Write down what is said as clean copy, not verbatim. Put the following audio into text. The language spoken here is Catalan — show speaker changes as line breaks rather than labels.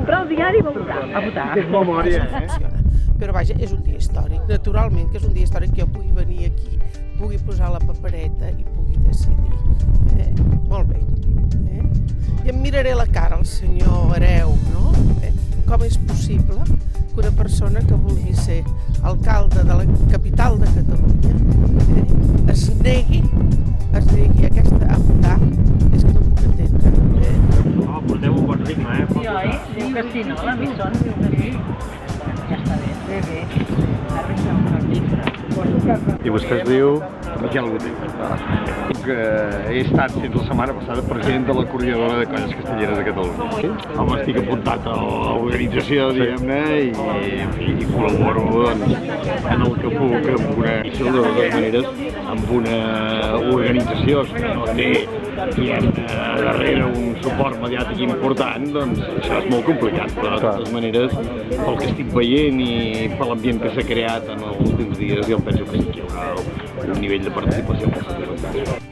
comprar el diari i votar.
A votar.
És memòria,
Però vaja, és un dia històric. Naturalment que és un dia històric que jo pugui venir aquí, pugui posar la papereta i pugui decidir. Molt bé. I em miraré la cara al senyor hereu, no? Com és possible que una persona que vulgui ser alcalde de la capital de Catalunya es negui a votar? És que no puc entendre.
No, porteu un bon ritme,
Sí, oi? Diu que sí, no? La Missona diu que sí. Ja està bé. Bé. Ara està un article.
I vostè es diu Miquel Botet. Que he estat fins la setmana passada president de la Coordinadora de Colles Castelleres de Catalunya. Home, estic apuntat a l'organització, diguem-ne, i col·laboro doncs, en el que puc amb una, i de totes maneres, amb una organització que no té, darrere un suport mediàtic important, doncs això és molt complicat, però de totes maneres, pel que estic veient i per l'ambient que s'ha creat en els últims dies, jo penso que sí que hi haurà un nivell de participació molt satisfactori.